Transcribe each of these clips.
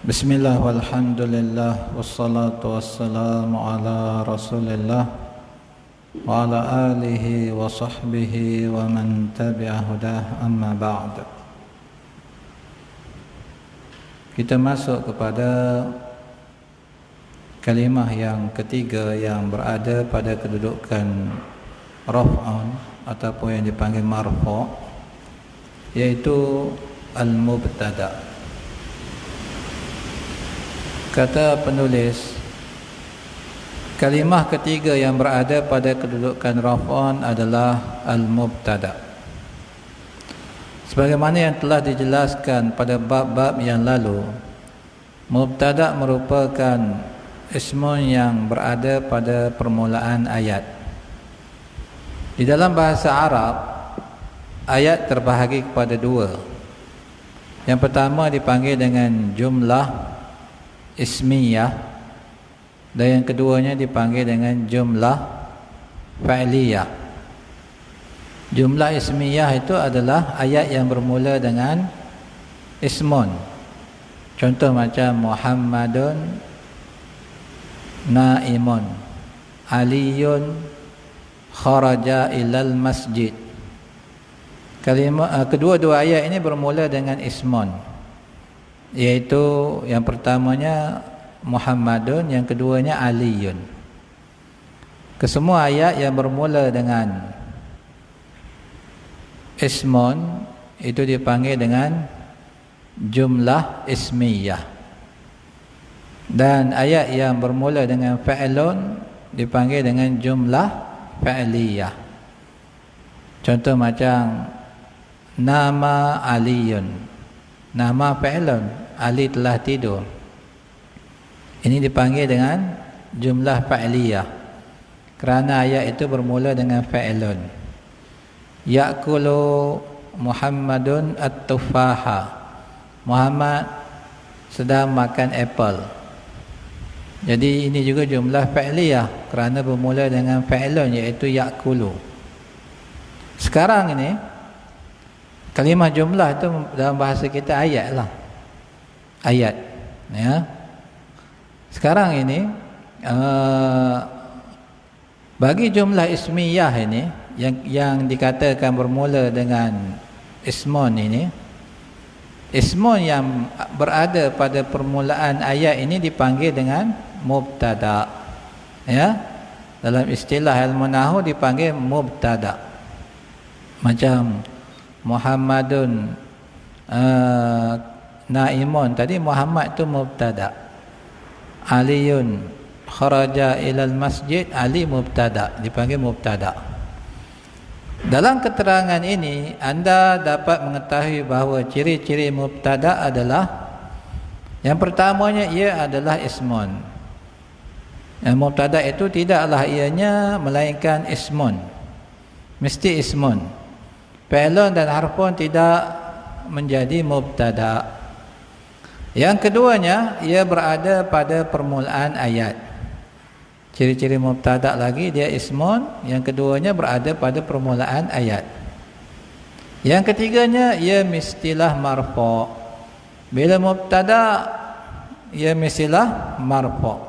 Bismillah walhamdulillah wassalatu wassalamu ala rasulillah wa ala alihi wa sahbihi wa man tabi'a hudah, amma ba'd. Kita masuk kepada kalimah yang ketiga yang berada pada kedudukan raf'un ataupun yang dipanggil marfu', yaitu al-mubtada'. Kata penulis, kalimah ketiga yang berada pada kedudukan raf'un adalah al-mubtada'. Sebagaimana yang telah dijelaskan pada bab-bab yang lalu, mubtada' merupakan ismun yang berada pada permulaan ayat. Di dalam bahasa Arab, ayat terbahagi kepada dua. Yang pertama dipanggil dengan jumlah ismiyah, dan yang keduanya dipanggil dengan jumlah fa'liyah. Jumlah ismiyah itu adalah ayat yang bermula dengan ismun. Contoh macam Muhammadun naimun, Aliyun kharaja ilal masjid. Kedua-dua ayat ini bermula dengan ismun, yaitu yang pertamanya Muhammadun, yang keduanya Aliyun. Kesemua ayat yang bermula dengan ismun itu dipanggil dengan jumlah ismiyah, dan ayat yang bermula dengan fa'ilun dipanggil dengan jumlah fa'liyah. Contoh macam nama Aliyun, nama fa'ilun, Ali telah tidur. Ini dipanggil dengan jumlah fa'liyah kerana ayat itu bermula dengan fa'ilun. Ya'kulu Muhammadun at-tufaha, Muhammad sedang makan apple. Jadi ini juga jumlah fa'liyah kerana bermula dengan fa'ilun, iaitu ya'kulu. Sekarang ini kalimah jumlah itu dalam bahasa kita ayat lah. Ayat, ya. Sekarang ini bagi jumlah ismiyah ini yang dikatakan bermula dengan ismun ini, ismun yang berada pada permulaan ayat ini dipanggil dengan mubtada', ya. Dalam istilah ilmu nahwu dipanggil mubtada'. Macam Muhammadun naimun, tadi Muhammad itu mubtada'. Aliyun kharaja ilal masjid, Ali mubtada', dipanggil mubtada'. Dalam keterangan ini anda dapat mengetahui bahawa ciri-ciri mubtada' adalah, yang pertamanya ia adalah ismun. Yang mubtada' itu tidaklah ianya melainkan ismun, mesti ismun. Fa'ilun dan harfun tidak menjadi mubtada'. Yang keduanya, ia berada pada permulaan ayat. Ciri-ciri mubtada' lagi, dia ismun. Yang keduanya berada pada permulaan ayat. Yang ketiganya, ia mestilah marfu'. Bila mubtada', ia mestilah marfu'.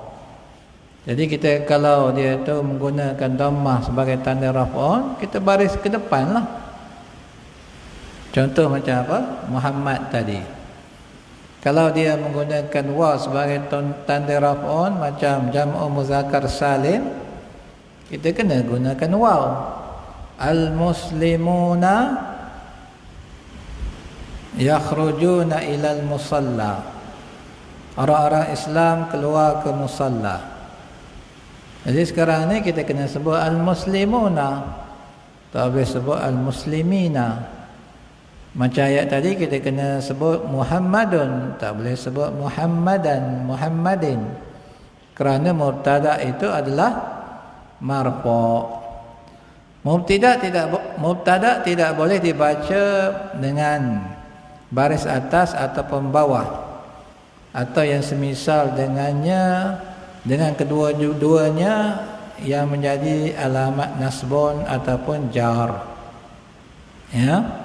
Jadi kita kalau dia tu menggunakan dhammah sebagai tanda raf'un, kita baris ke depan lah. Contoh macam apa? Muhammad tadi, kalau dia menggunakan waw sebagai tanda raf'un macam jam'u muzakkar salim, kita kena gunakan waw. Al-muslimuna yakhrujuna ilal musalla, orang-orang Islam keluar ke musalla. Jadi sekarang ni kita kena sebut al-muslimuna, tak boleh sebut al-muslimina. Macam ayat tadi kita kena sebut Muhammadun, tak boleh sebut Muhammadan, Muhammadin, kerana mubtada' itu adalah marfu'. Mubtada' tidak boleh dibaca dengan baris atas ataupun bawah, atau yang semisal dengannya, dengan kedua-duanya yang menjadi alamat nasbun ataupun jar, ya.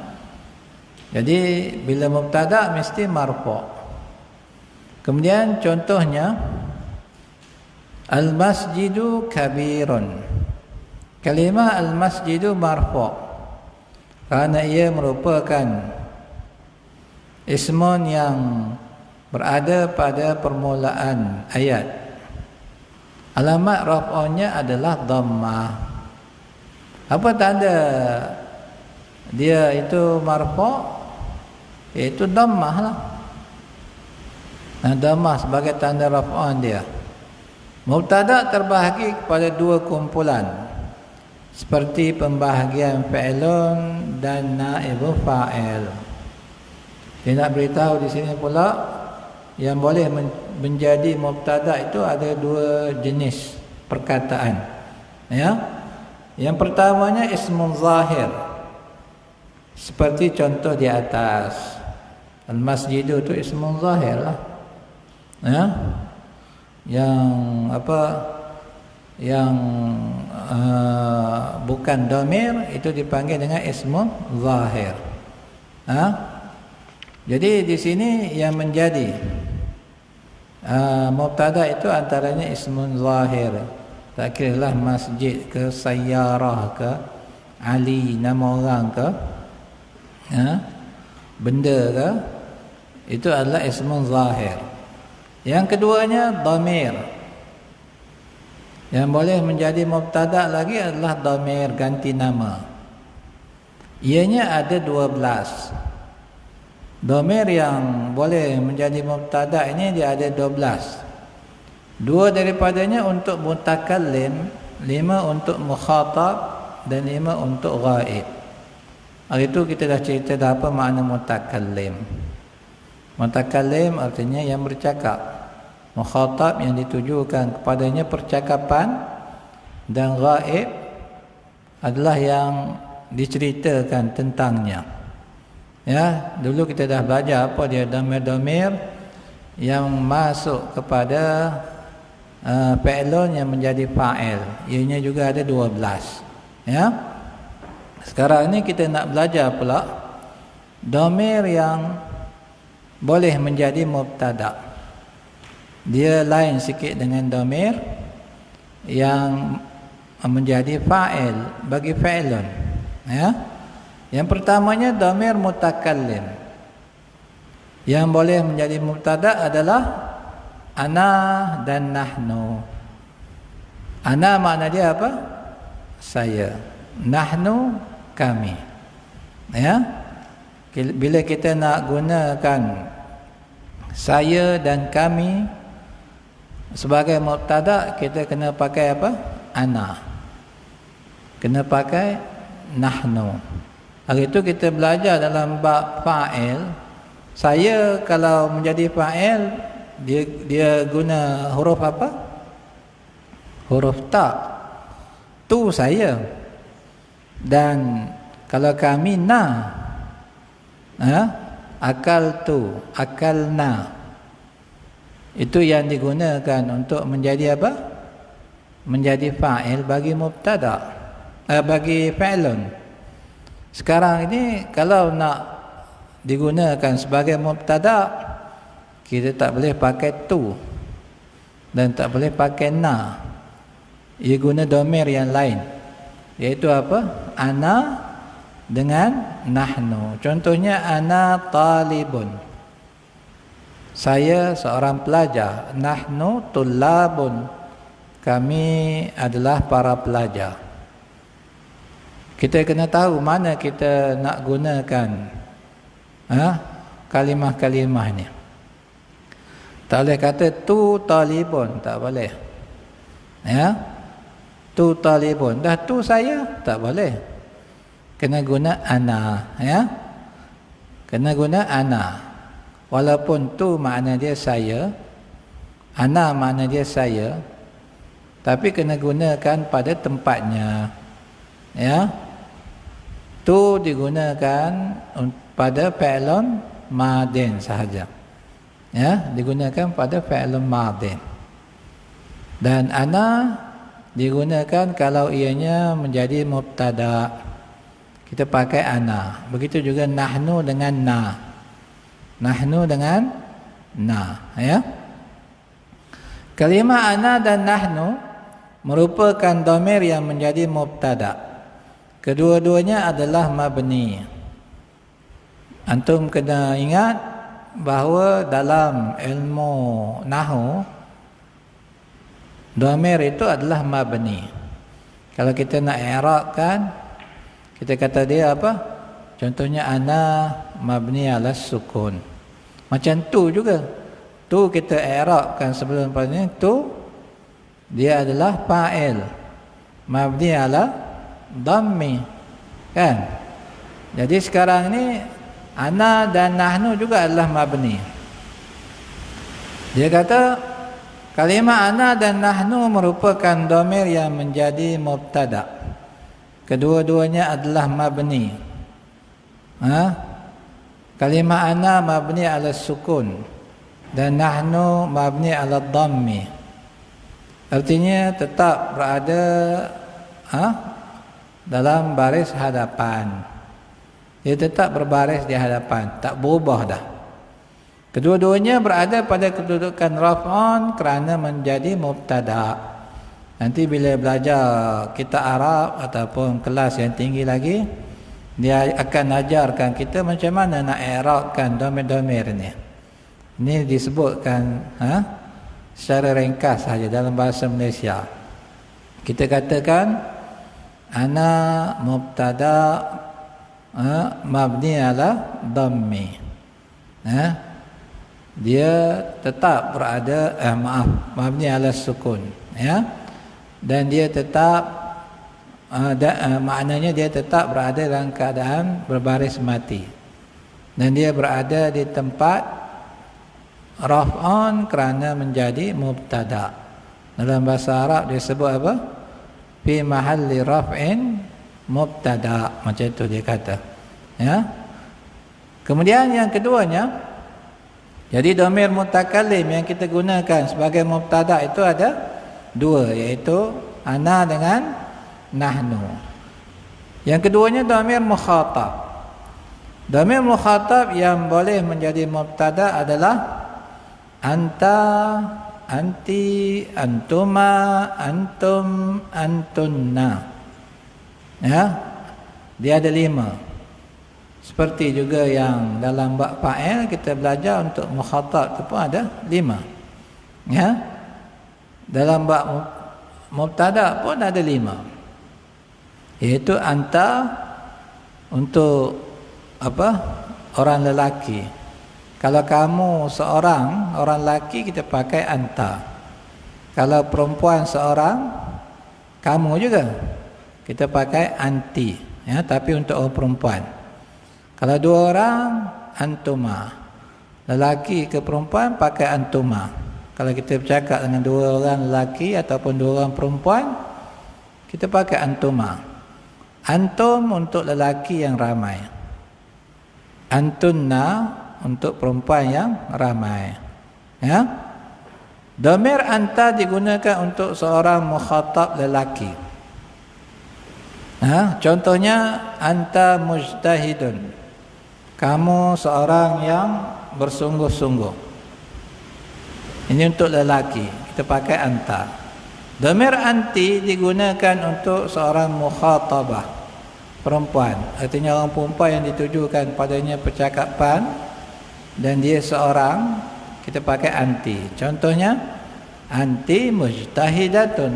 Jadi bila mubtada' mesti marfu'. Kemudian contohnya al-masjidu kabirun. Kalimah al-masjidu marfu' kerana ia merupakan ismun yang berada pada permulaan ayat. Alamat raf'nya adalah dhammah. Apa tanda dia itu marfu'? Iaitu dhammah lah. Nah, dhammah sebagai tanda raf'an dia. Mubtada' terbahagi kepada dua kumpulan, seperti pembahagian fa'ilun dan naibu fa'il. Dia nak beritahu di sini pula yang boleh menjadi mubtada' itu ada dua jenis perkataan. Ya. Yang pertamanya ismun zahir. Seperti contoh di atas. Al-masjidu itu ismun zahir lah. Ya. Yang apa? Yang bukan dhamir itu dipanggil dengan ismun zahir. Jadi di sini yang menjadi mubtada itu antaranya ismun zahir. Tak kiralah masjid ke, sayyarah ke, Ali nama orang ke, benda ke, itu adalah ismun zahir. Yang keduanya dhamir. Yang boleh menjadi mubtada lagi adalah dhamir ganti nama. Ianya ada 12. Dhamir yang boleh menjadi mubtada ini dia ada 12. 2 daripadanya untuk mutakallim, 5 untuk mukhatab dan 5 untuk ghaib. Hari itu kita dah cerita dah apa makna mutakallim. Mutakallim artinya yang bercakap. Mukhatab yang ditujukan kepadanya percakapan, dan ghaib adalah yang diceritakan tentangnya. Ya, dulu kita dah belajar apa dia dhamir-dhamir yang masuk kepada fa'ilun yang menjadi fa'il. Ianya juga ada 12. Ya. Sekarang ni kita nak belajar pula dhamir yang boleh menjadi mubtada'. Dia lain sikit dengan dhamir yang menjadi fa'il bagi fa'ilun. Ya. Yang pertamanya dhamir mutakallim. Yang boleh menjadi mubtada adalah ana dan nahnu. Ana makna dia apa? Saya. Nahnu kami. Ya. Bila kita nak gunakan saya dan kami sebagai mubtada, kita kena pakai apa? Ana. Kena pakai nahnu. Hari itu kita belajar dalam bab fa'il. Saya kalau menjadi fa'il, dia guna huruf apa? Huruf ta. Tu saya. Dan kalau kami na. Akal tu, akal na. Itu yang digunakan untuk menjadi apa? Menjadi fa'il bagi mubtada, bagi fa'ilun. Sekarang ini kalau nak digunakan sebagai mubtada, kita tak boleh pakai tu dan tak boleh pakai na. Ia guna dhamir yang lain, iaitu apa? Ana dengan nahnu. Contohnya ana talibun. Saya seorang pelajar. Nahnu tullabun. Kami adalah para pelajar. Kita kena tahu mana kita nak gunakan kalimah-kalimah ni. Tak boleh kata tu talibun, tak boleh. Ya. Tu talibun. Dah tu saya, tak boleh. Kena guna ana, ya. Kena guna ana. Walaupun tu makna dia saya, ana makna dia saya, tapi kena gunakan pada tempatnya. Ya. Tu digunakan pada fa'ilun madin sahaja. Ya, digunakan pada fa'ilun madin. Dan ana digunakan kalau ianya menjadi mubtada. Kita pakai ana. Begitu juga nahnu dengan na. Nahnu dengan na, ya. Kalimah ana dan nahnu merupakan dhamir yang menjadi mubtada. Kedua-duanya adalah mabni. Antum kena ingat bahawa dalam ilmu nahwu dhamir itu adalah mabni. Kalau kita nak i'rabkan, kita kata dia apa? Contohnya ana mabni ala sukun. Macam tu juga. Tu kita i'rabkan sebelum pada tu dia adalah fa'il mabni ala dhammi. Kan? Jadi sekarang ni ana dan nahnu juga adalah mabni. Dia kata kalimah ana dan nahnu merupakan dhamir yang menjadi mubtada. Kedua-duanya adalah mabni. Kalimah ana mabni ala sukun dan nahnu mabni ala dhammi. Artinya tetap berada dalam baris hadapan. Dia tetap berbaris di hadapan, tak berubah dah. Kedua-duanya berada pada kedudukan raf'an kerana menjadi mubtada. Nanti bila belajar kitab Arab ataupun kelas yang tinggi lagi, dia akan ajarkan kita macam mana nak i'rabkan dhamir-dhamir ni. Ini disebutkan secara ringkas saja dalam bahasa Malaysia. Kita katakan ana mubtada mabni ala dhammi. Dia tetap berada mabni ala sukun, ya. Dan dia tetap maknanya dia tetap berada dalam keadaan berbaris mati. Dan dia berada di tempat raf'an kerana menjadi mubtada. Dalam bahasa Arab dia sebut apa? Fi mahalli raf'in mubtada, macam itu dia kata, ya. Kemudian yang keduanya, jadi dhamir mutakallim yang kita gunakan sebagai mubtada itu ada dua, iaitu ana dengan nahnu. Yang keduanya dhamir mukhatab. Dhamir mukhatab yang boleh menjadi mubtada adalah anta, anti, antuma, antum, antunna. Ya, dia ada 5. Seperti juga yang dalam bab fa'il kita belajar untuk mukhatab tu pun ada 5. Ya. Dalam bab mubtada pun ada 5. Iaitu anta untuk apa? Orang lelaki. Kalau kamu seorang orang lelaki kita pakai anta. Kalau perempuan seorang, kamu juga, kita pakai anti, ya, tapi untuk orang perempuan. Kalau 2 orang, antuma. Lelaki ke perempuan pakai antuma. Kalau kita bercakap dengan 2 orang lelaki ataupun 2 orang perempuan, kita pakai antuma. Antum untuk lelaki yang ramai, antunna untuk perempuan yang ramai, ya. Dhamir anta digunakan untuk seorang mukhatab lelaki. Contohnya anta mujtahidun, kamu seorang yang bersungguh-sungguh. Ini untuk lelaki, kita pakai anta. Dhamir anti digunakan untuk seorang mukhatabah, perempuan. Artinya orang perempuan yang ditujukan padanya percakapan dan dia seorang, kita pakai anti. Contohnya anti mujtahidatun,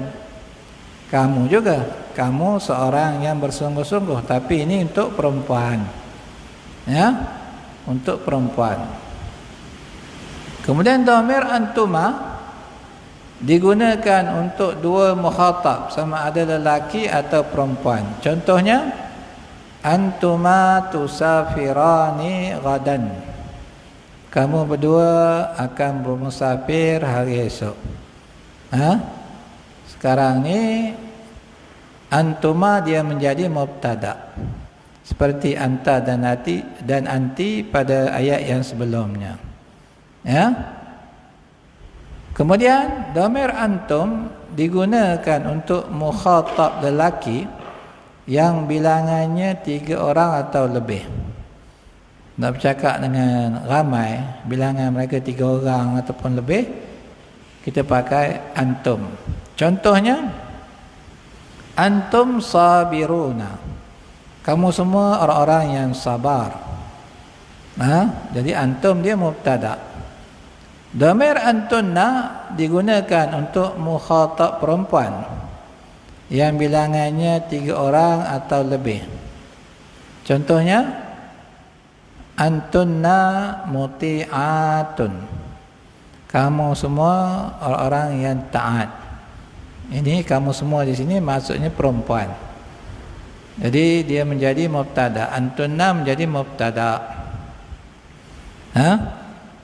kamu juga, kamu seorang yang bersungguh-sungguh, tapi ini untuk perempuan, ya, untuk perempuan. Kemudian dhamir antuma digunakan untuk 2 mukhatab, sama ada lelaki atau perempuan. Contohnya antuma tusafirani ghadan, kamu berdua akan bermusafir hari esok. Sekarang ni antuma dia menjadi mubtada, seperti anta dan anti pada ayat yang sebelumnya, ya. Kemudian dhamir antum digunakan untuk mukhatab lelaki yang bilangannya 3 orang atau lebih. nak bercakap dengan ramai, bilangan mereka 3 orang ataupun lebih, kita pakai antum. Contohnya, antum sabiruna, kamu semua orang-orang yang sabar. Jadi antum dia mubtada. Dhamir antunna digunakan untuk mukhatab perempuan yang bilangannya 3 orang atau lebih. Contohnya, antunna muti'atun, kamu semua orang-orang yang taat. Ini kamu semua di sini maksudnya perempuan. Jadi dia menjadi mubtada, antunna menjadi mubtada.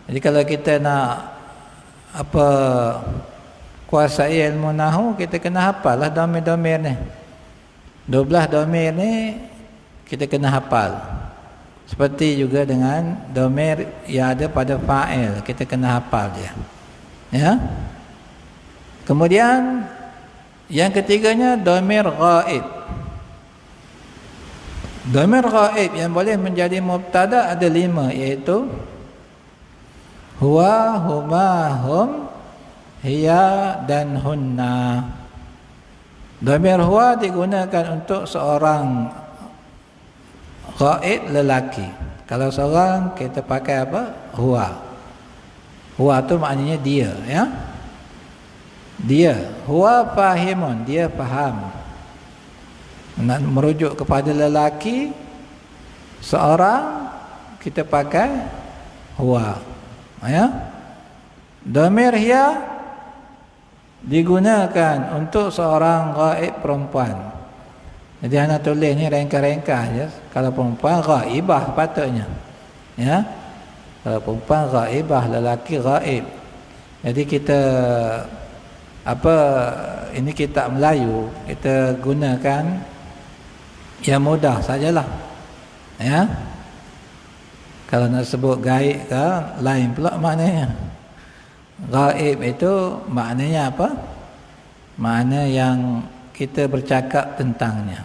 Jadi kalau kita nak kuasai ilmu nahwu, kita kena hafal lah dhamir-dhamir ni. 12 dhamir ni kita kena hafal. Seperti juga dengan dhamir yang ada pada fa'il, kita kena hafal dia. Ya. Kemudian yang ketiganya dhamir ghaib. Dhamir ghaib yang boleh menjadi mubtada ada 5, iaitu huwa, huma, hum, hiya dan hunna. Dhamir huwa digunakan untuk seorang ghaib lelaki. Kalau seorang kita pakai apa? Huwa. Huwa tu maknanya dia, ya. Dia, huwa fahimun, dia faham. Nak merujuk kepada lelaki seorang, kita pakai huwa. Ya. Dhamir hiya digunakan untuk seorang ghaib perempuan. Jadi anak tulis ni ringkas-ringkas je. Kalau perempuan ghaibah patutnya. Ya. Kalau perempuan ghaibah, lelaki ghaib. Jadi kita ini kitab Melayu, kita gunakan yang mudah sajalah. Ya. Kalau nak sebut gaib ke, lain pula maknanya. Gaib itu maknanya apa? Makna yang kita bercakap tentangnya.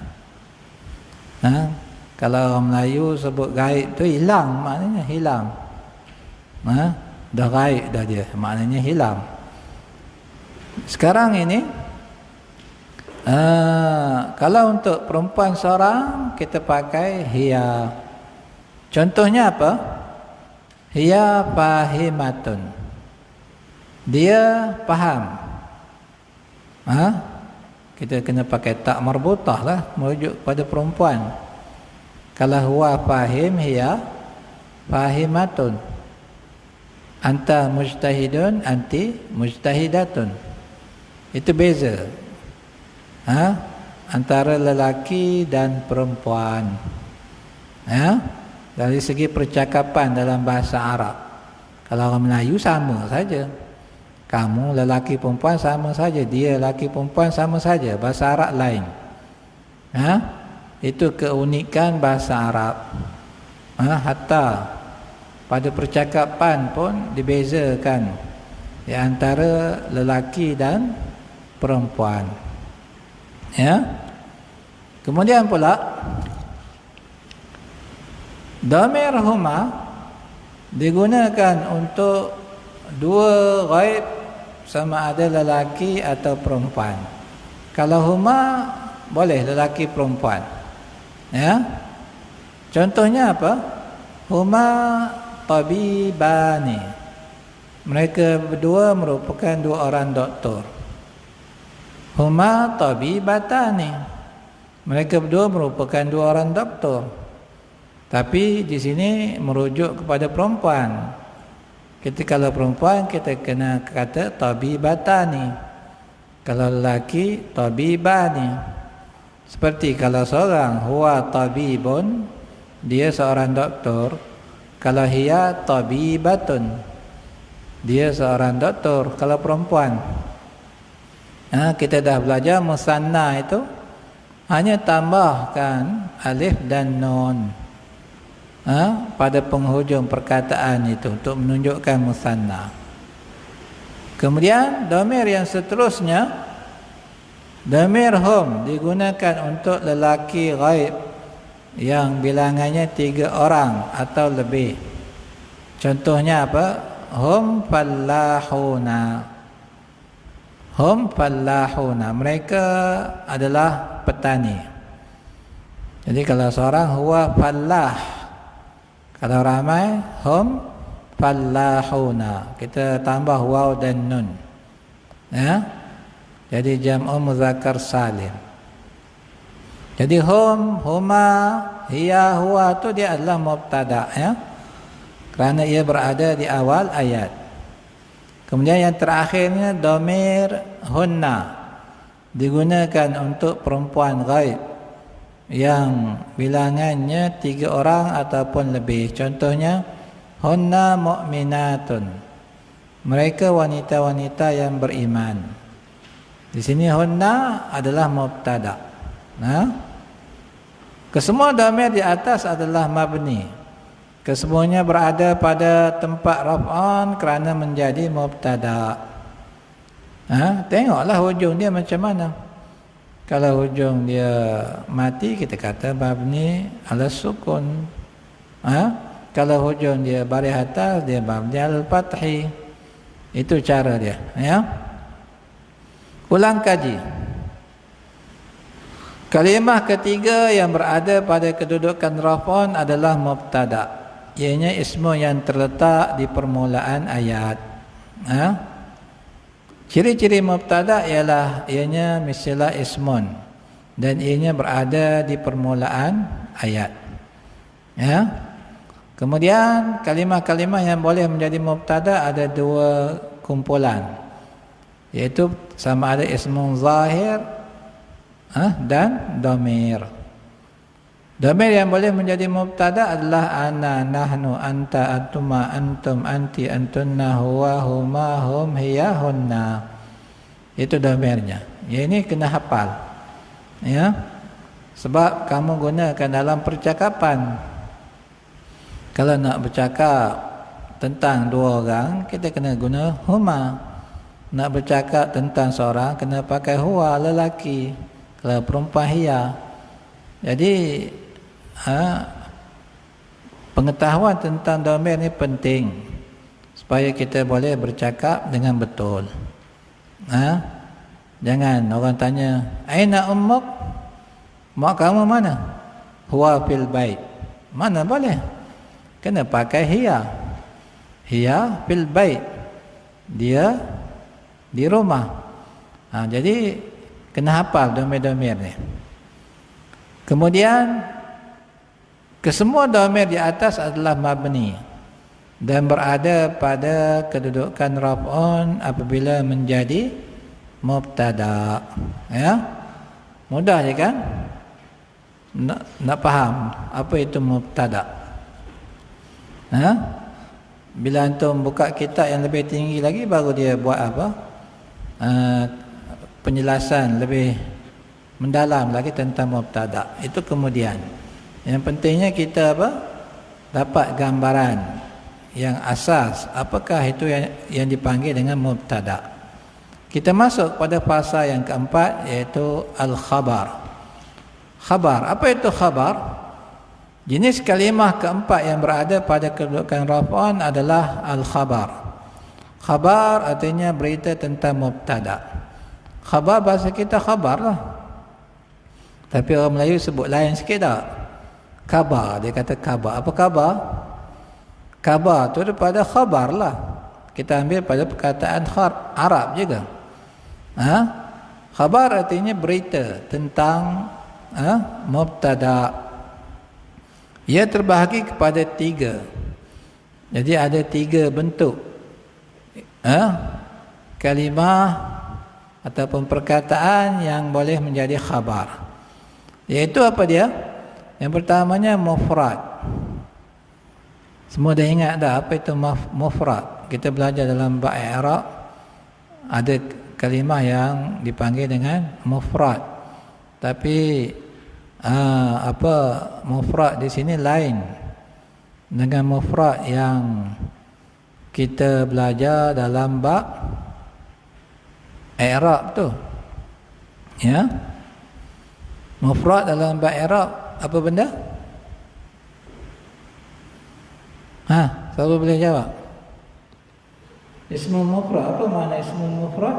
Kalau orang Melayu sebut gaib tu hilang, maknanya hilang. Dah gaib dah dia, maknanya hilang. Sekarang ini, kalau untuk perempuan seorang, kita pakai hiya. Contohnya apa? Hiya fahimatun, dia faham. Kita kena pakai tak marbutah lah, merujuk pada perempuan. Kalau huwa fahim, hiya fahimatun. Anta mujtahidun, anti mujtahidatun. Itu beza antara lelaki dan perempuan. Dari segi percakapan dalam bahasa Arab, kalau orang Melayu sama saja. Kamu lelaki perempuan sama saja, dia lelaki perempuan sama saja. Bahasa Arab lain. Itu keunikan bahasa Arab. Hatta pada percakapan pun dibezakan di antara lelaki dan perempuan. Ya. Kemudian pula dhamir huma digunakan untuk dua ghaib, sama ada lelaki atau perempuan. Kalau huma boleh lelaki perempuan. Ya. Contohnya apa? Huma tabibani. Mereka berdua merupakan dua orang doktor. Huma tabibatani. Mereka berdua merupakan dua orang doktor. Tapi di sini merujuk kepada perempuan. Kalau perempuan kita kena kata tabibatani. Kalau lelaki tabibani. Seperti kalau seorang huwa tabibun, dia seorang doktor. Kalau hiya tabibatun, dia seorang doktor. Kalau perempuan, kita dah belajar musanna itu hanya tambahkan alif dan nun pada penghujung perkataan itu untuk menunjukkan musanna. Kemudian dhamir yang seterusnya, dhamir hum digunakan untuk lelaki ghaib yang bilangannya 3 orang atau lebih. Contohnya apa? Hum fallahuna. Hum fallahuna. Mereka adalah petani. Jadi kalau seorang huwa fallah. Kalau ramai hum fallahuna. Kita tambah waw dan nun. Ya. Jadi jam'u muzakkar salim. Jadi hum, huma, hiya, huwa tu dia adalah mubtada, ya. Kerana ia berada di awal ayat. Kemudian yang terakhirnya dhamir hunna digunakan untuk perempuan ghaib yang bilangannya 3 orang ataupun lebih. Contohnya hunna mu'minatun. Mereka wanita-wanita yang beriman. Di sini hunna adalah mubtada. Nah, kesemua dhamir di atas adalah mabni. Kesemuanya berada pada tempat raf'an kerana menjadi mubtada. Tengoklah hujung dia macam mana. Kalau hujung dia mati, kita kata mabni ala sukun. Kalau hujung dia baris atas, dia mabni ala fathi. Itu cara dia, ya. Ulang kaji. Kalimah ketiga yang berada pada kedudukan raf'an adalah mubtada. Ianya ismu yang terletak di permulaan ayat. Ciri-ciri mubtada ialah ianya mestilah ismun dan ianya berada di permulaan ayat. Ya. Kemudian kalimah-kalimah yang boleh menjadi mubtada ada 2 kumpulan. Iaitu sama ada ismun zahir dan dhamir. Dhamir yang boleh menjadi mubtada adalah ana, nahnu, anta, antuma, antum, anti, antunna, huwa, huma, hum, hiya, hunna. Itu dhamirnya. Ya, ini kena hafal. Ya. Sebab kamu gunakan dalam percakapan. Kalau nak bercakap tentang 2 orang, kita kena guna huma. Nak bercakap tentang seorang, kena pakai huwa, lelaki. Kalau perempuan hiya. Jadi pengetahuan tentang dhamir ni penting supaya kita boleh bercakap dengan betul. Jangan orang tanya, aina ummuk? Mak kamu mana? Huwa fil bait. Mana boleh? Kena pakai hiya. Hiya fil bait. Dia di rumah. Jadi kena hafal dhamir-dhamir ni. Kemudian kesemua dhamir di atas adalah mabni dan berada pada kedudukan raf'un apabila menjadi mubtada. Ya. Mudah je kan? Nak faham apa itu mubtada. Bila antum buka kitab yang lebih tinggi lagi baru dia buat apa? Penjelasan lebih mendalam lagi tentang mubtada. Itu kemudian. Yang pentingnya kita apa? Dapat gambaran yang asas apakah itu yang dipanggil dengan mubtada. Kita masuk pada fasa yang keempat iaitu al-khabar. Khabar. Apa itu khabar? Jenis kalimah keempat yang berada pada kedudukan raf'an adalah al-khabar. Khabar artinya berita tentang mubtada. Khabar bahasa kita khabar lah. Tapi orang Melayu sebut lain sikit tak? Khabar, dia kata khabar. Apa khabar? Khabar tu daripada khabar lah. Kita ambil pada perkataan Arab juga. Khabar artinya berita tentang mubtada. Ia terbahagi kepada 3. Jadi ada 3 bentuk kalimah ataupun perkataan yang boleh menjadi khabar. Iaitu apa dia? Yang pertamanya mufrad. Semua dah ingat dah apa itu mufrad. Kita belajar dalam bab i'rab ada kalimah yang dipanggil dengan mufrad. Tapi mufrad di sini lain dengan mufrad yang kita belajar dalam bab i'rab tu. Ya. Mufrad dalam bab i'rab apa benda? Siapa boleh jawab? Ismul mufrad, apa makna ismul mufrad?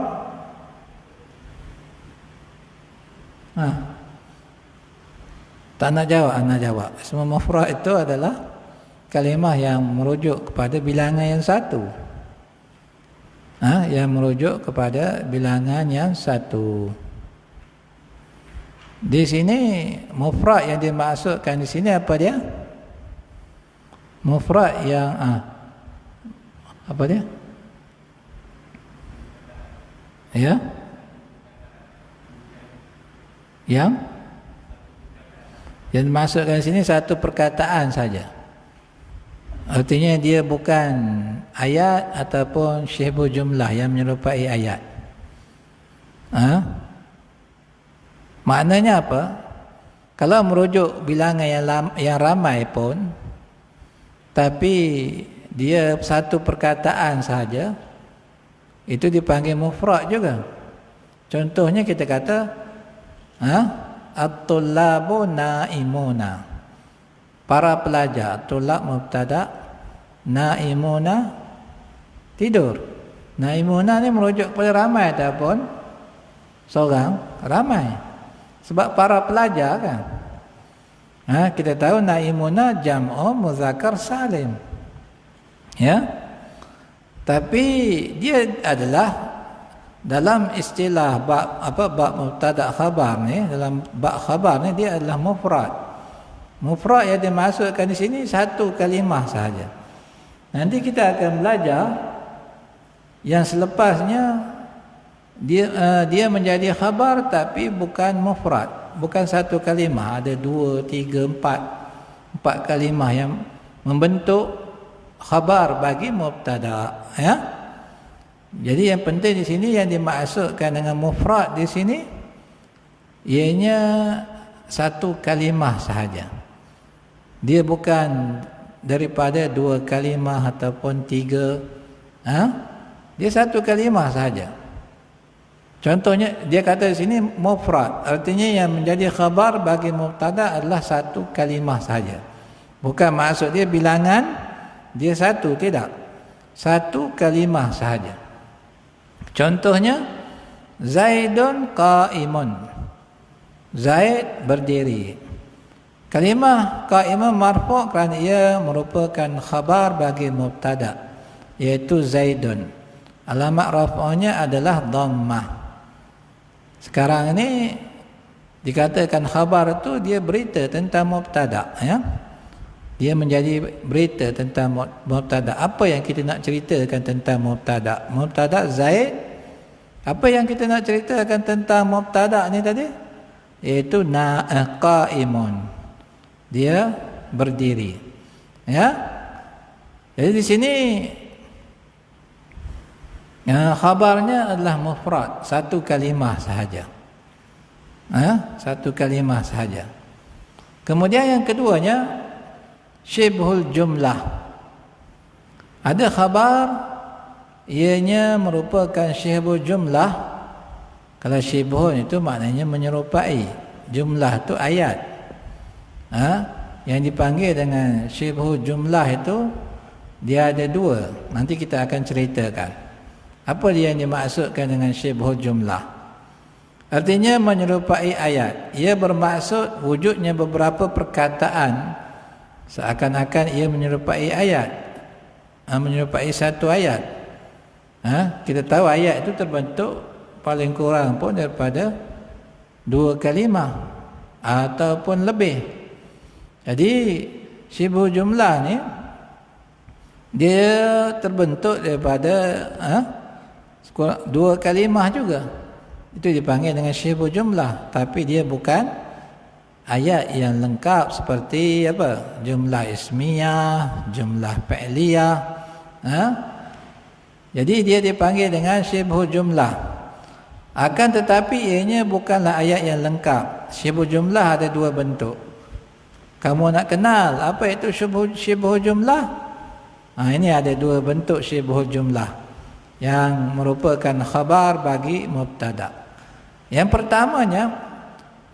Tak nak jawab, nak jawab. Ismul mufrad itu adalah kalimah yang merujuk kepada bilangan yang satu. Yang merujuk kepada bilangan yang satu. Di sini mufrad yang dimaksudkan di sini apa dia? Mufrad yang apa dia? Ya? Yang dimaksudkan di sini satu perkataan saja. Artinya dia bukan ayat ataupun syibhu jumlah yang menyerupai ayat. Maknanya apa? Kalau merujuk bilangan yang ramai pun, tapi dia satu perkataan saja, itu dipanggil mufrad juga. Contohnya kita kata at-tullabu naimuna. Para pelajar, tullab mubtada, naimuna tidur. Naimuna ni merujuk kepada ramai ataupun seorang? Ramai. Sebab para pelajar kan. Kita tahu naimuna jam'u muzakkar salim. Ya. Tapi dia adalah dalam istilah bab mubtada khabar ni, dalam bab khabar ni dia adalah mufrad. Mufrad yang dimaksudkan di sini satu kalimah sahaja. Nanti kita akan belajar yang selepasnya dia menjadi khabar tapi bukan mufrad, bukan satu kalimah, ada 2, 3, 4 kalimah yang membentuk khabar bagi mubtada, ya. Jadi yang penting di sini yang dimaksudkan dengan mufrad di sini ianya satu kalimah sahaja. Dia bukan daripada 2 kalimah ataupun 3. Dia satu kalimah sahaja. Contohnya dia kata di sini mufrad, artinya yang menjadi khabar bagi mubtada adalah satu kalimah sahaja. Bukan maksud dia bilangan dia satu, tidak. Satu kalimah sahaja. Contohnya Zaidun qaimun. Zaid berdiri. Kalimah qaimun marfu' kerana ia merupakan khabar bagi mubtada, iaitu Zaidun. Alamat raf'unya adalah dhammah. Sekarang ini dikatakan khabar itu dia berita tentang mubtada, ya. Dia menjadi berita tentang mubtada. Apa yang kita nak ceritakan tentang mubtada? Mubtada Zaid. Apa yang kita nak ceritakan tentang mubtada ni tadi? Iaitu qaimun. Dia berdiri. Ya. Jadi di sini khabarnya adalah mufrad, satu kalimah sahaja. Satu kalimah sahaja. Kemudian yang keduanya syibhul jumlah. Ada khabar ianya merupakan syibhul jumlah. Kalau syibhun itu maknanya menyerupai. Jumlah itu ayat. Yang dipanggil dengan syibhul jumlah itu dia ada 2. Nanti kita akan ceritakan. Apa dia yang dimaksudkan dengan syibhul jumlah? Artinya menyerupai ayat. Ia bermaksud wujudnya beberapa perkataan seakan-akan ia menyerupai ayat. Menyerupai satu ayat. Kita tahu ayat itu terbentuk paling kurang pun daripada 2 kalimah ataupun lebih. Jadi syibhul jumlah ni dia terbentuk daripada 2 kalimah juga. Itu dipanggil dengan syibhul jumlah, tapi dia bukan ayat yang lengkap seperti apa? Jumlah ismiyah, jumlah fi'liyah. Jadi dia dipanggil dengan syibhul jumlah. Akan tetapi ianya bukanlah ayat yang lengkap. Syibhul jumlah ada 2 bentuk. Kamu nak kenal apa itu syibhul jumlah? Ini ada 2 bentuk syibhul jumlah yang merupakan khabar bagi mubtada. Yang pertamanya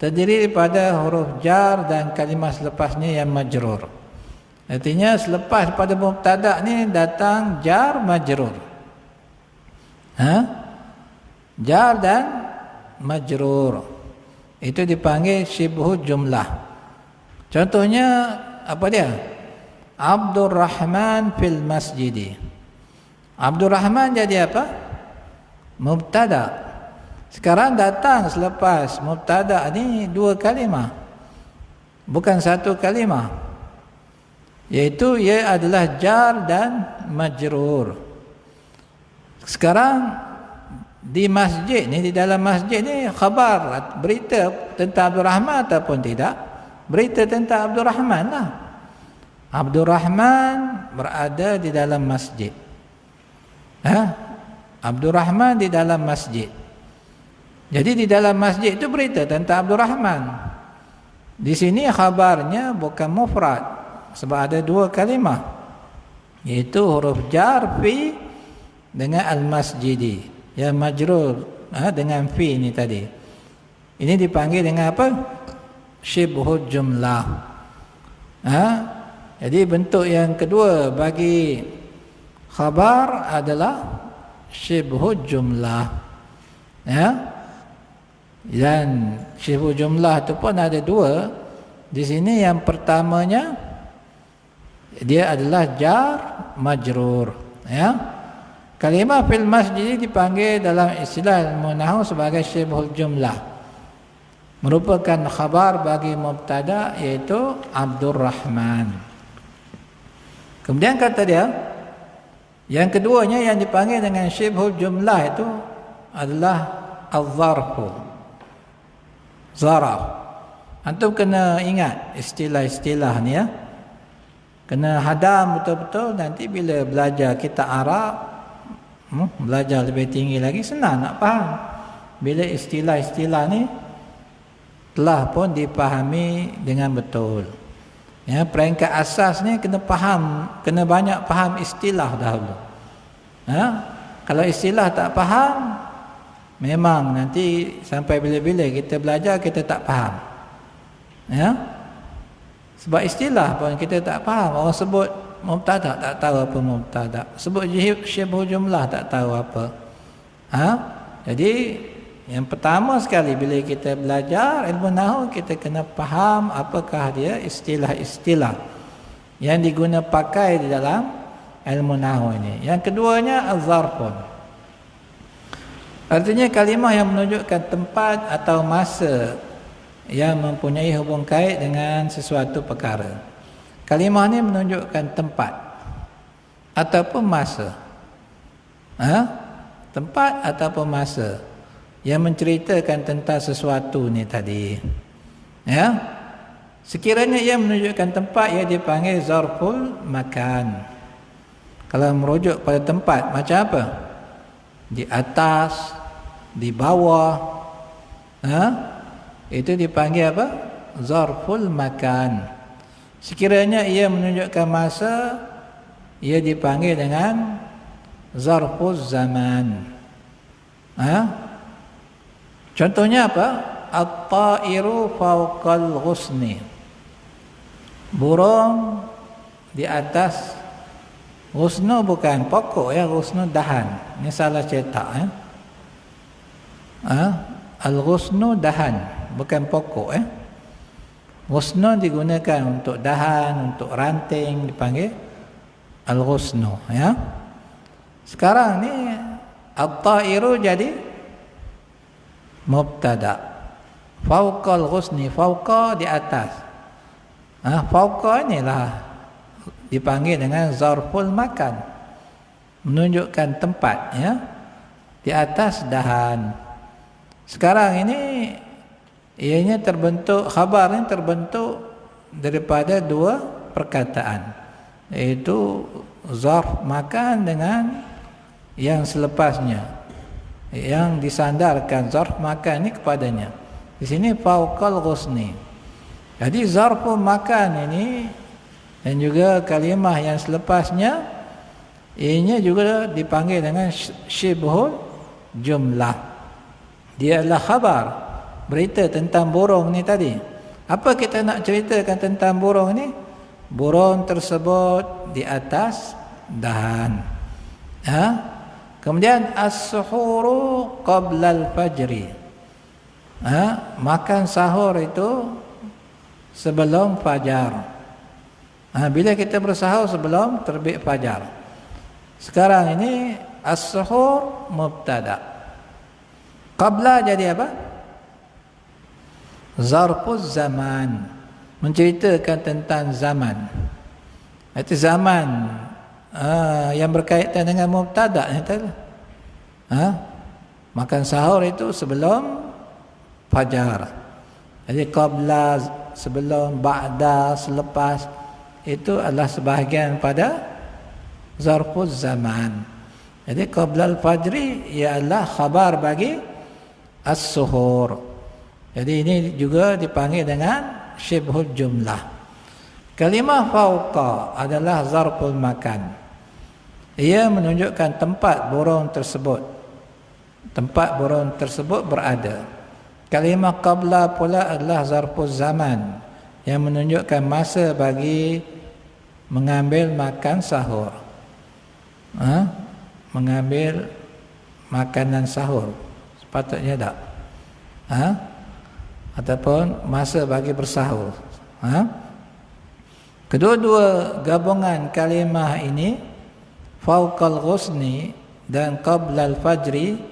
terdiri daripada huruf jar dan kalimah selepasnya yang majrur. Artinya selepas pada mubtada ni datang jar majrur. Jar dan majrur. Itu dipanggil syibhul jumlah. Contohnya apa dia? Abdul Rahman fil masjidi. Abdul Rahman jadi apa? Mubtada. Sekarang datang selepas mubtada ni dua kalimah, bukan satu kalimah, iaitu ia adalah jar dan majrur. Sekarang di masjid ni, di dalam masjid ni khabar, berita tentang Abdul Rahman ataupun tidak? Berita tentang Abdul Rahman lah. Abdul Rahman berada di dalam masjid. Abdul Rahman di dalam masjid. Jadi di dalam masjid itu berita tentang Abdul Rahman. Di sini khabarnya bukan mufrad, sebab ada dua kalimah, iaitu huruf jar fi dengan al-masjidi, yang majrur dengan fi ini tadi. Ini dipanggil dengan apa? Syibhul jumlah. Jadi bentuk yang kedua bagi khabar adalah syibhul jumlah. Dan syibhul jumlah itu pun ada dua. Di sini yang pertamanya dia adalah jar majrur. Kalimah fil masjid dipanggil dalam istilah ilmu nahwu sebagai syibhul jumlah, merupakan khabar bagi mubtada iaitu Abdul Rahman. Kemudian kata dia, yang keduanya yang dipanggil dengan syibhul jumlah itu adalah al-zarfu. Zaraf. Antum kena ingat istilah-istilah ni ya. Kena hadam betul-betul, nanti bila belajar kitab Arab, belajar lebih tinggi lagi, senang nak faham. Bila istilah-istilah ni telah pun dipahami dengan betul. Peringkat asas ni kena faham, kena banyak faham istilah dahulu. Kalau istilah tak faham, memang nanti sampai bila-bila kita belajar kita tak faham. Sebab istilah pun kita tak faham. Orang sebut mubtada tak tahu apa mubtada, sebut syibhul jumlah tak tahu apa. Jadi yang pertama sekali bila kita belajar ilmu nahwu, kita kena faham apakah dia istilah-istilah yang diguna pakai di dalam ilmu nahwu ini. Yang keduanya az-zarfun. Artinya kalimah yang menunjukkan tempat atau masa yang mempunyai hubung kait dengan sesuatu perkara. Kalimah ni menunjukkan tempat ataupun masa. Tempat ataupun masa yang menceritakan tentang sesuatu ni tadi. Sekiranya ia menunjukkan tempat, ia dipanggil zarful makan. Kalau merujuk pada tempat, macam apa? Di atas, di bawah, itu dipanggil apa? Zarful makan. Sekiranya ia menunjukkan masa, ia dipanggil dengan zarful zaman. Contohnya apa? At-ta'iru fawqal ghusni. Burung di atas ghusnu, bukan pokok ya, ghusnu dahan. Ini salah cetak ya. Al-ghusnu dahan, bukan pokok ya. Ghusnu digunakan untuk dahan, untuk ranting, dipanggil al-ghusnu ya. Sekarang ni at-ta'iru jadi mubtada. Fawqal ghusni, fawqa di atas. Fawqa inilah dipanggil dengan zarful makan, menunjukkan tempat ya, di atas dahan. Sekarang ini ianya terbentuk, khabar ini terbentuk daripada dua perkataan, iaitu zarf makan dengan yang selepasnya, yang disandarkan zarf makan ini kepadanya. Di sini fawqal ghusni. Jadi zarful makan ini dan juga kalimah yang selepasnya, ianya juga dipanggil dengan syibhul jumlah. Dia adalah khabar, berita tentang burung ni tadi. Apa kita nak ceritakan tentang burung ni? burung tersebut di atas dahan. Kemudian as-suhuru qabla al-fajri. Makan sahur itu sebelum fajar. Bila kita bersahur sebelum terbit fajar. Sekarang ini as-suhur mubtada. Qabla jadi apa? Zarfuz zaman, menceritakan tentang zaman. Itu zaman yang berkaitan dengan mubtada. Makan sahur itu sebelum fajar. Jadi qabla, sebelum, ba'da, selepas, itu adalah sebahagian pada zarfuz zaman. Jadi qabla al-fajri ialah khabar bagi as-suhur. Jadi ini juga dipanggil dengan syibhul jumlah. Kalimah fauqa adalah zarful makan. Ia menunjukkan tempat burung tersebut. Tempat burung tersebut berada. Kalimah qabla pula adalah zarfuz zaman yang menunjukkan masa bagi mengambil makan sahur. Mengambil makanan sahur. Sepatutnya tak? Ataupun masa bagi bersahur. Kedua-dua gabungan kalimah ini, fauqal ghusni dan qabla al-fajri,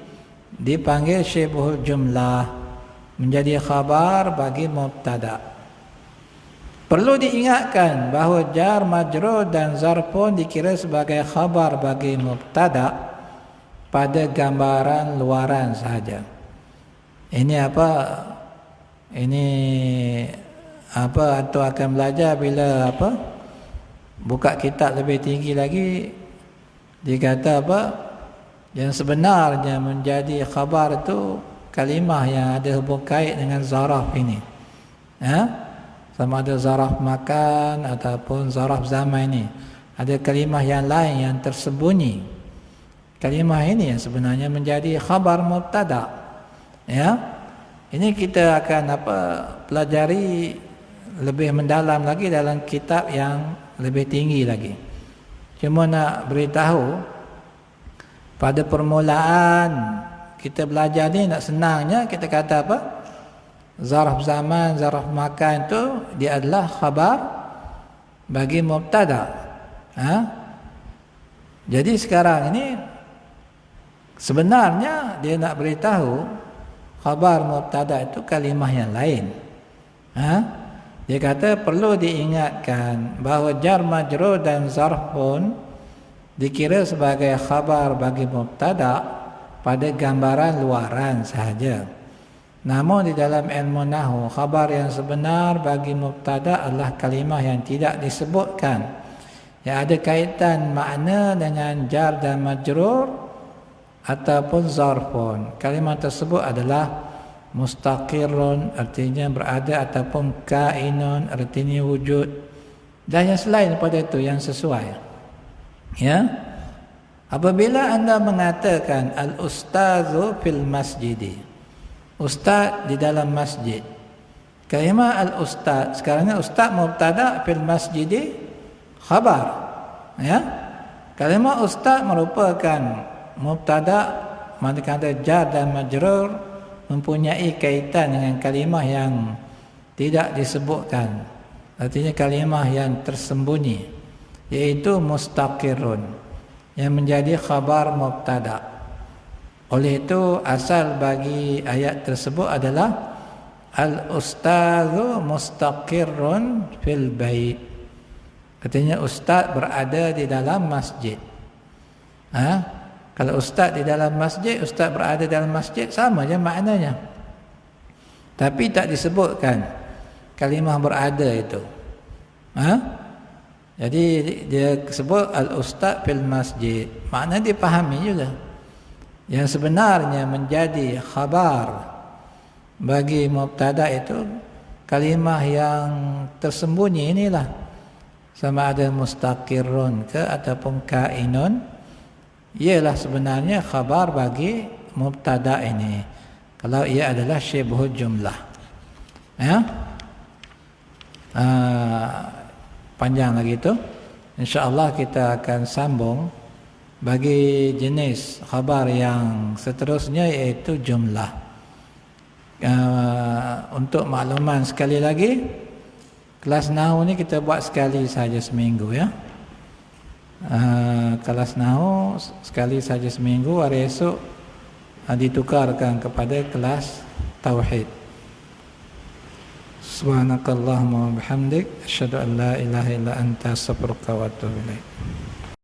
dipanggil syibhul jumlah, menjadi khabar bagi mubtada. Perlu diingatkan bahawa jar, majrur dan zarf pun dikira sebagai khabar bagi mubtada pada gambaran luaran sahaja. Ini apa? Ini apa antum akan belajar bila apa? Buka kitab lebih tinggi lagi, dikata apa? Yang sebenarnya menjadi khabar itu kalimah yang ada hubung kait dengan zaraf ini. Sama ada zaraf makan ataupun zaraf zaman ini. Ada kalimah yang lain yang tersembunyi. Kalimah ini yang sebenarnya menjadi khabar mubtada. Ini kita akan pelajari lebih mendalam lagi dalam kitab yang lebih tinggi lagi. Cuma nak beritahu, pada permulaan kita belajar ni nak senangnya kita kata apa? Zarf zaman, zarf makan tu dia adalah khabar bagi mubtada. Jadi sekarang ini sebenarnya dia nak beritahu khabar mubtada itu kalimah yang lain. Dia kata perlu diingatkan bahawa jar, majrur dan zarf pun dikira sebagai khabar bagi mubtada pada gambaran luaran sahaja. Namun di dalam ilmu nahwu, khabar yang sebenar bagi mubtada adalah kalimah yang tidak disebutkan, yang ada kaitan makna dengan jar dan majrur ataupun zarfun. Kalimah tersebut adalah mustaqirun, artinya berada, ataupun kainun, artinya wujud, dan yang selain daripada itu yang sesuai. Apabila anda mengatakan al-ustazu fil masjidi, ustaz di dalam masjid, kalimah al-ustaz, sekarang ni ustaz mubtada, fil masjidi khabar. Kalimah ustaz merupakan mubtada, manakala jar dan majrur mempunyai kaitan dengan kalimah yang tidak disebutkan, artinya kalimah yang tersembunyi, iaitu mustaqirun, yang menjadi khabar mubtada. Oleh itu asal bagi ayat tersebut adalah al-ustazu mustaqirun fil bait, artinya ustaz berada di dalam masjid. Kalau ustaz di dalam masjid, ustaz berada dalam masjid, sama je maknanya. Tapi tak disebutkan kalimah berada itu. Jadi dia sebut al-ustaz fil masjid, maknanya dipahami juga. Yang sebenarnya menjadi khabar bagi mubtada itu kalimah yang tersembunyi inilah, sama ada mustaqirun ke ataupun kainun, ialah sebenarnya khabar bagi mubtada ini, kalau ia adalah syibhul jumlah. panjang lagi tu. InsyaAllah kita akan sambung bagi jenis khabar yang seterusnya, iaitu jumlah. Untuk makluman sekali lagi, kelas Nahu ni kita buat sekali saja seminggu ya. Kelas Nahu sekali saja seminggu, hari esok ditukarkan kepada kelas Tauhid. Subhanakallahumma wa bihamdik, asyhadu an la ilaha illa anta, astaghfiruka wa atubu ilaik.